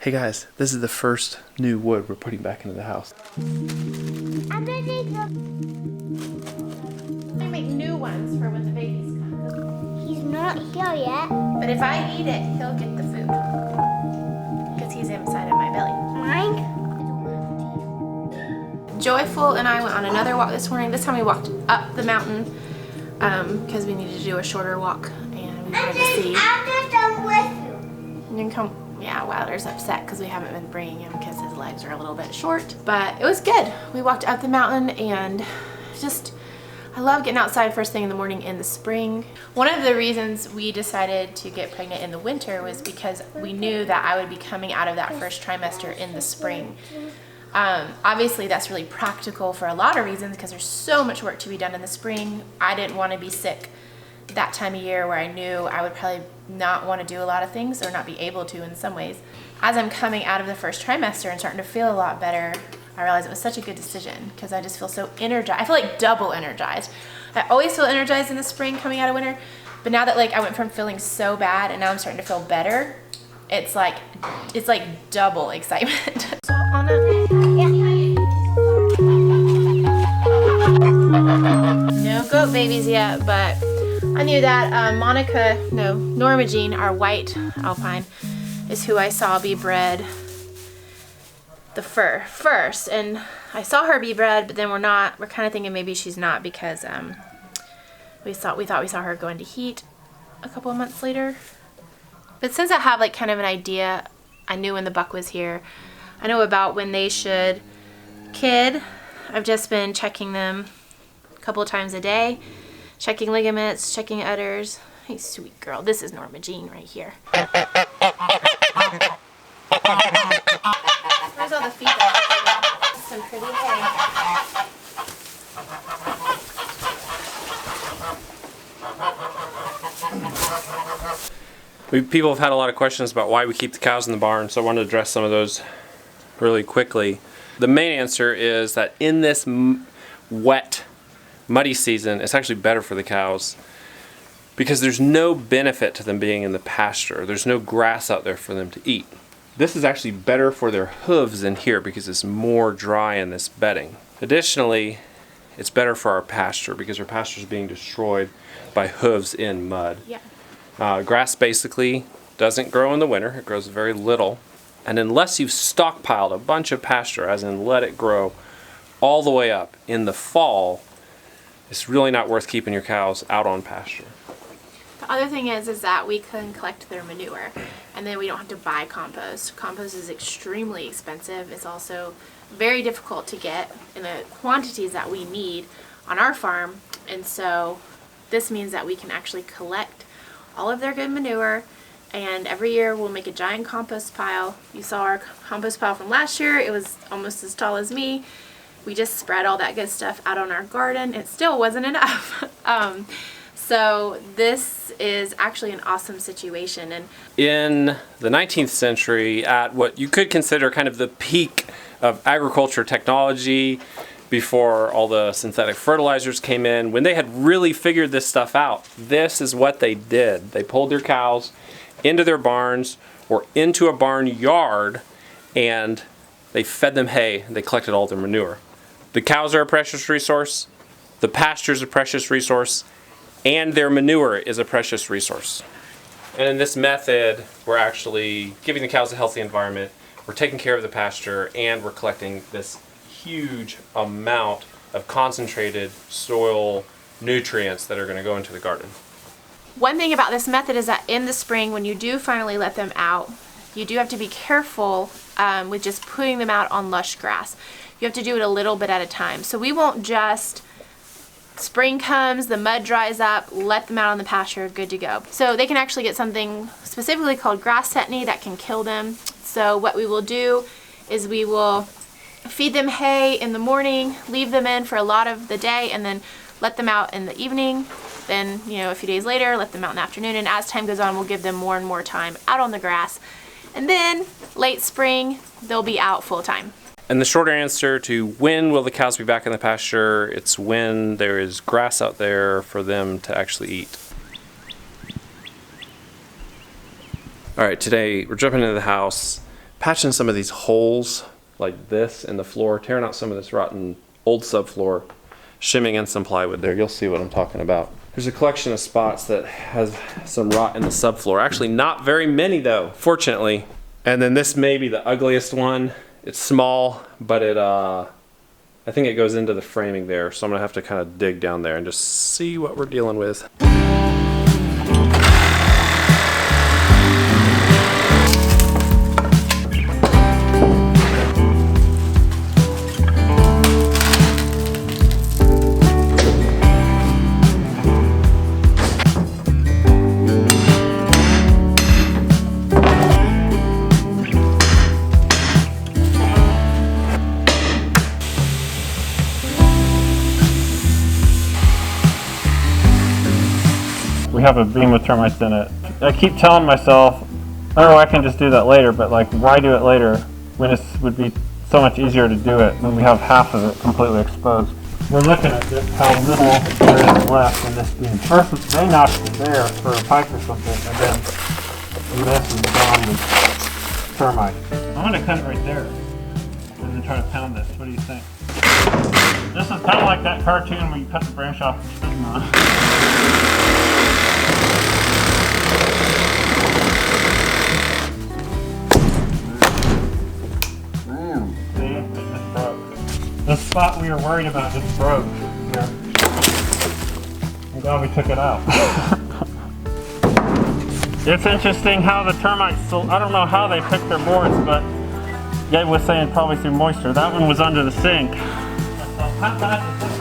Hey guys, this is the first new wood we're putting back into the house. I'm gonna make new ones for when the babies come. He's not here yet. But if I eat it, he'll get the food. Because he's inside of my belly. Mine? Joyful and I went on another walk this morning. This time we walked up the mountain because we needed to do a shorter walk. And we wanted to see. I'm just done with you. You can come. Yeah, Wilder's upset because we haven't been bringing him because his legs are a little bit short. But it was good. We walked up the mountain and just, I love getting outside first thing in the morning in the spring. One of the reasons we decided to get pregnant in the winter was because we knew that I would be coming out of that first trimester in the spring. Obviously that's really practical for a lot of reasons because there's so much work to be done in the spring. I didn't want to be sick that time of year where I knew I would probably not want to do a lot of things or not be able to in some ways. As I'm coming out of the first trimester and starting to feel a lot better, I realized it was such a good decision because I just feel so energized. I feel like double energized. I always feel energized in the spring coming out of winter, but now that like I went from feeling so bad and now I'm starting to feel better, it's like double excitement. So Anna, no goat babies yet, but I knew that Norma Jean, our white alpine, is who I saw be bred the first, and I saw her be bred, but then we're kind of thinking maybe she's not because we thought we saw her go into heat a couple of months later. But since I have like kind of an idea, I knew when the buck was here, I know about when they should kid. I've just been checking them a couple of times a day, checking ligaments, checking udders. Hey, sweet girl. This is Norma Jean right here. Where's all the feet? Some pretty hay. People have had a lot of questions about why we keep the cows in the barn, so I wanted to address some of those really quickly. The main answer is that in this wet, muddy season, it's actually better for the cows because there's no benefit to them being in the pasture. There's no grass out there for them to eat. This is actually better for their hooves in here because it's more dry in this bedding. Additionally, it's better for our pasture because our pasture is being destroyed by hooves in mud. Yeah. Grass basically doesn't grow in the winter. It grows very little. And unless you've stockpiled a bunch of pasture, as in let it grow all the way up in the fall, it's really not worth keeping your cows out on pasture. The other thing is that we can collect their manure and then we don't have to buy compost. Compost is extremely expensive. It's also very difficult to get in the quantities that we need on our farm. And so this means that we can actually collect all of their good manure, and every year we'll make a giant compost pile. You saw our compost pile from last year. It was almost as tall as me. We just spread all that good stuff out on our garden. It still wasn't enough. So this is actually an awesome situation. And in the 19th century, at what you could consider kind of the peak of agriculture technology, before all the synthetic fertilizers came in, when they had really figured this stuff out, this is what they did. They pulled their cows into their barns or into a barnyard and they fed them hay and they collected all their manure. The cows are a precious resource, the pasture is a precious resource, and their manure is a precious resource. And in this method, we're actually giving the cows a healthy environment, we're taking care of the pasture, and we're collecting this huge amount of concentrated soil nutrients that are going to go into the garden. one thing about this method is that in the spring, when you do finally let them out, you do have to be careful with just putting them out on lush grass. You have to do it a little bit at a time. So we won't just, spring comes, the mud dries up, let them out on the pasture, good to go. So they can actually get something specifically called grass tetany that can kill them. So what we will do is we will feed them hay in the morning, leave them in for a lot of the day, and then let them out in the evening. Then, a few days later, let them out in the afternoon, and as time goes on, we'll give them more and more time out on the grass. And then, late spring, they'll be out full time. And the shorter answer to when will the cows be back in the pasture, it's when there is grass out there for them to actually eat. All right, today we're jumping into the house. patching some of these holes like this in the floor, tearing out some of this rotten old subfloor, shimming in some plywood there. You'll see what I'm talking about. There's a collection of spots that has some rot in the subfloor. Actually, not very many though, fortunately. And then this may be the ugliest one. It's small, but I think it goes into the framing there. So I'm gonna have to kind of dig down there and just see what we're dealing with. We have a beam with termites in it. I keep telling myself, oh, I can just do that later, but like, why do it later when it would be so much easier to do it when we have half of it completely exposed? We're looking at this, how little there is left in this beam. First, they knocked it there for a pipe or something, and then this is gone with termites. I'm gonna cut it right there and then try to pound this. What do you think? This is kind of like that cartoon where you cut the branch off the stigma. The spot we were worried about just broke. Here. I'm glad we took it out. It's interesting how the termites, I don't know how they picked their boards, but Gabe was saying probably through moisture. That one was under the sink. How bad is this?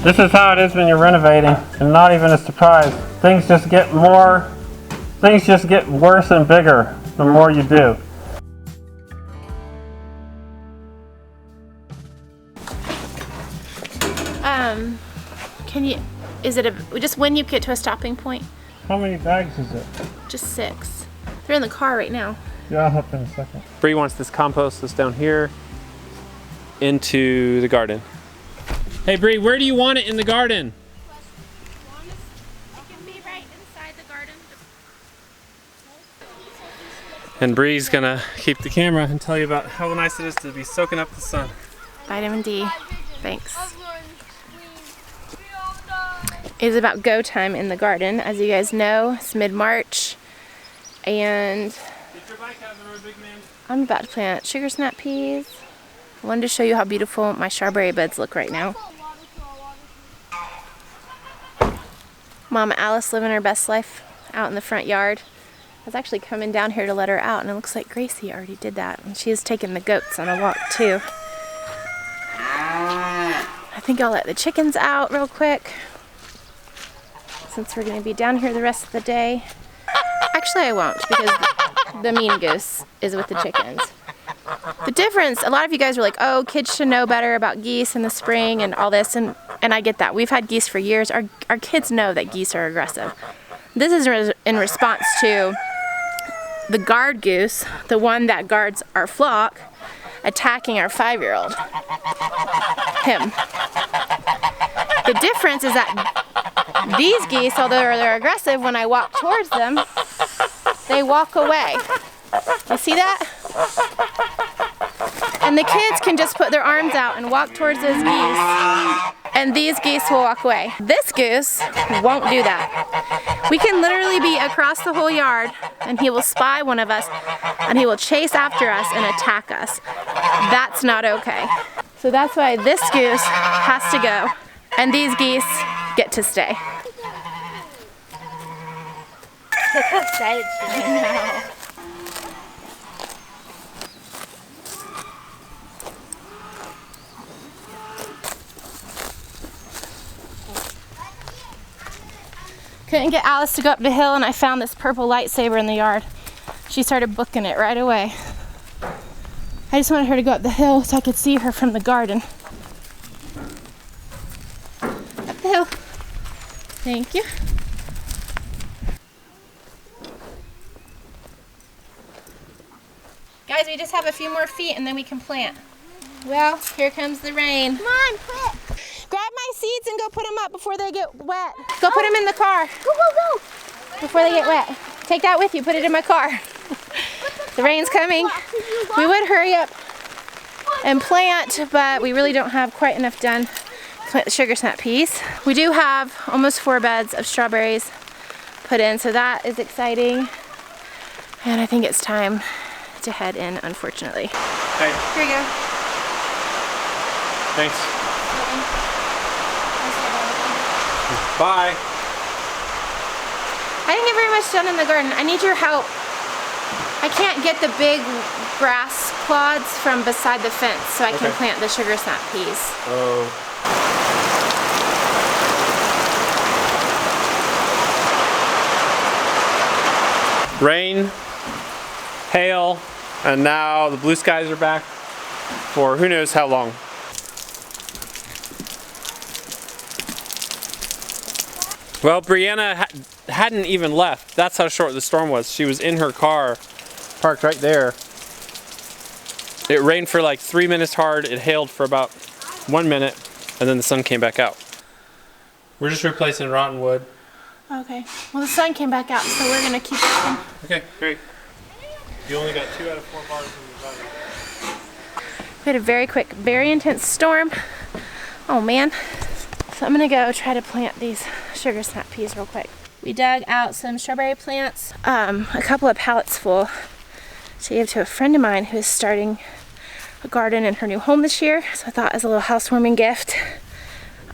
This is how it is when you're renovating, and not even a surprise. Things just get worse and bigger the more you do. Is it just when you get to a stopping point? How many bags is it? Just 6. They're in the car right now. Yeah, I'll help in a second. Bree wants this compost that's down here into the garden. Hey Bree, where do you want it in the garden? It can be right inside the garden. And Bree's gonna keep the camera and tell you about how nice it is to be soaking up the sun. Vitamin D. Thanks. It is about go time in the garden. As you guys know, it's mid-March, and Get your bike out of the road, big man. I'm about to plant sugar snap peas. I wanted to show you how beautiful my strawberry beds look right now. Mama Alice living her best life out in the front yard. I was actually coming down here to let her out, and it looks like Gracie already did that. And she has taken the goats on a walk too. I think I'll let the chickens out real quick, since we're going to be down here the rest of the day. Actually, I won't, because the mean goose is with the chickens. The difference, a lot of you guys are like, oh, kids should know better about geese in the spring and all this, and I get that. We've had geese for years. Our kids know that geese are aggressive. This is in response to the guard goose, the one that guards our flock, attacking our 5-year-old. Him. The difference is that these geese, although they're aggressive, when I walk towards them, they walk away. You see that? And the kids can just put their arms out and walk towards those geese, and these geese will walk away. This goose won't do that. We can literally be across the whole yard, and he will spy one of us, and he will chase after us and attack us. That's not okay. So that's why this goose has to go, and these geese get to stay. Look how excited she is. I know. Couldn't get Alice to go up the hill, and I found this purple lightsaber in the yard. She started booking it right away. I just wanted her to go up the hill so I could see her from the garden. Up the hill. Thank you. Guys, guys, we just have a few more feet and then we can plant. Well, here comes the rain. Come on, quick. Grab my seeds and go put them up before they get wet. Go put them in the car Go, go, go. before they get wet. Take that with you, put it in my car. The rain's coming. We would hurry up and plant, but we really don't have quite enough done to plant the sugar snap peas. We do have almost 4 beds of strawberries put in, so that is exciting. And I think it's time to head in, unfortunately. Hey, Here you go. thanks. Bye. I didn't get very much done in the garden. I need your help. I can't get the big grass clods from beside the fence so I can Okay. plant the sugar snap peas. Oh. Rain, hail, and now the blue skies are back for who knows how long. Well, Brianna hadn't even left. That's how short the storm was. She was in her car, parked right there. It rained for like 3 minutes hard. It hailed for about 1 minute, and then the sun came back out. We're just replacing rotten wood. Okay. Well, the sun came back out, so we're gonna keep working. Okay, great. You only got 2 out of 4 bars in the bottom. We had a very quick, very intense storm. Oh man. So I'm gonna go try to plant these sugar snap peas real quick. We dug out some strawberry plants, a couple of pallets full to give to a friend of mine who is starting a garden in her new home this year. So I thought as a little housewarming gift,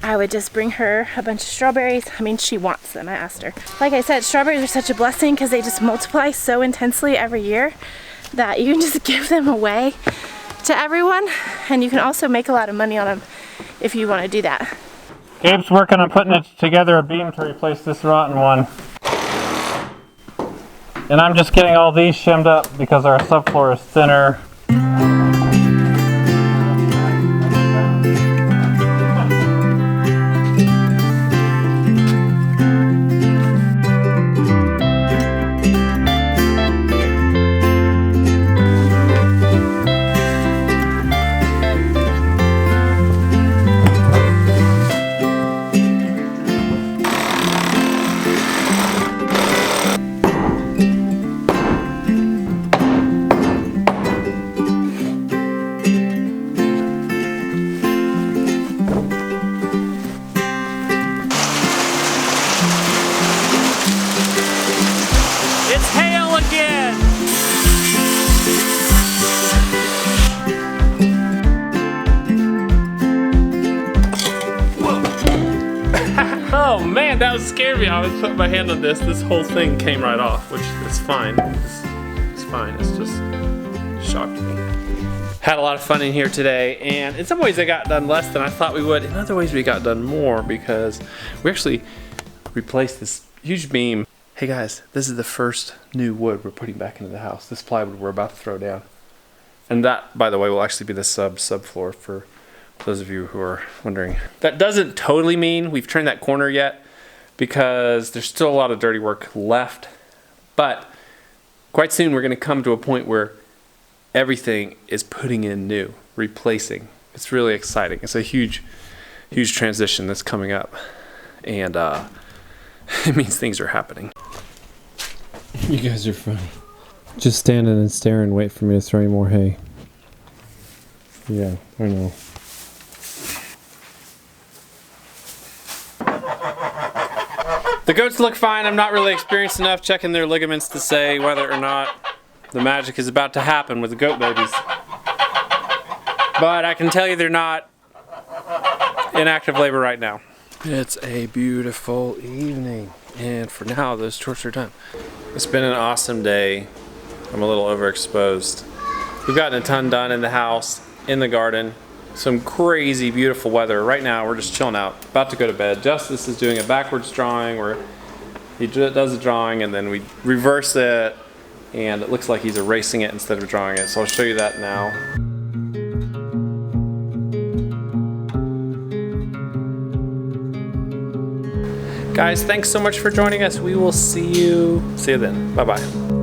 I would just bring her a bunch of strawberries. I mean, she wants them, I asked her. Like I said, strawberries are such a blessing because they just multiply so intensely every year that you can just give them away to everyone. And you can also make a lot of money on them if you want to do that. Gabe's working on putting it together a beam to replace this rotten one. And I'm just getting all these shimmed up because our subfloor is thinner. It's hail again! Oh man, that was scared me. I was putting my hand on this. This whole thing came right off, which is fine. It's fine. It's just shocked me. Had a lot of fun in here today, and in some ways I got done less than I thought we would. In other ways we got done more because we actually replaced this huge beam. Hey guys, this is the first new wood we're putting back into the house. This plywood we're about to throw down. And that, by the way, will actually be the subfloor for those of you who are wondering. That doesn't totally mean we've turned that corner yet because there's still a lot of dirty work left. But quite soon we're going to come to a point where everything is putting in new, replacing. It's really exciting. It's a huge, huge transition that's coming up. And it means things are happening. You guys are funny. Just standing and staring, wait for me to throw you more hay. Yeah, I know. The goats look fine. I'm not really experienced enough checking their ligaments to say whether or not the magic is about to happen with the goat babies. But I can tell you they're not in active labor right now. It's a beautiful evening, and for now those chores are done. It's been an awesome day. I'm a little overexposed. We've gotten a ton done in the house, in the garden. Some crazy beautiful weather. Right now we're just chilling out, about to go to bed. Justice is doing a backwards drawing where he does a drawing and then we reverse it, and it looks like he's erasing it instead of drawing it. So I'll show you that now. Guys, thanks so much for joining us. We will see you then. Bye-bye.